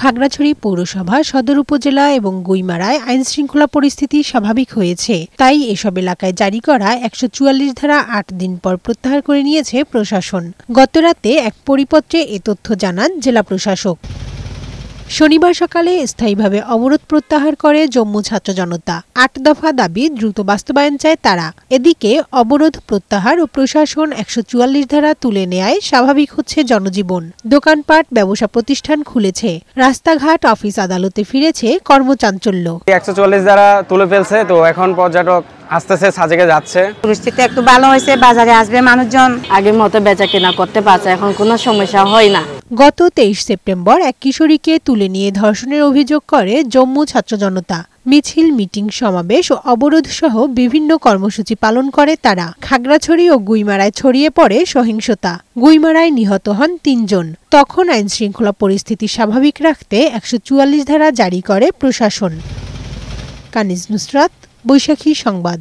খাগড়াছড়ি পৌরসভা, সদর উপজেলা এবং গুইমারায় আইনশৃঙ্খলা পরিস্থিতি স্বাভাবিক হয়েছে, তাই এসব এলাকায় জারি করা ১৪৪ ধারা ৮ দিন পর প্রত্যাহার করে নিয়েছে প্রশাসন। গতরাতে এক পরিপত্রে এ তথ্য জানান জেলা প্রশাসক। শনিবার সকালে স্থায়ীভাবে অবরোধ প্রত্যাহার করে জম্মু ছাত্র জনতা। ৮ দফা দাবি দ্রুত বাস্তবায়ন চায় তারা। এদিকে অবরোধ প্রত্যাহার ও প্রশাসন ১৪৪ ধারা তুলে নেয়ায় স্বাভাবিক হচ্ছে জনজীবন। দোকানপাট, ব্যবসা প্রতিষ্ঠান খুলেছে, রাস্তাঘাট, অফিস আদালতে ফিরেছে কর্মচাঞ্চল্য। ১৪৪ ধারা তুলে ফেলছে, তো এখন পর্যটক আসতেছে, সাজেকে যাচ্ছে। পরিস্থিতি একটু ভালো হয়েছে, বাজারে আসবে মানুষজন, আগের মতো বেচা কেনা করতে পারছে, এখন কোনো সমস্যা হয় না। গত ২৩ সেপ্টেম্বর এক কিশোরীকে তুলে নিয়ে ধর্ষণের অভিযোগ করে জম্মু ছাত্র জনতা। মিছিল, মিটিং, সমাবেশ ও অবরোধ সহ বিভিন্ন কর্মসূচি পালন করে তারা। খাগড়াছড়ি ও গুইমারায় ছড়িয়ে পড়ে সহিংসতা। গুইমারায় নিহত হন ৩ জন। তখন আইনশৃঙ্খলা পরিস্থিতি স্বাভাবিক রাখতে ১৪৪ ধারা জারি করে প্রশাসন। কানিজ নুসরাত, বৈশাখী সংবাদ।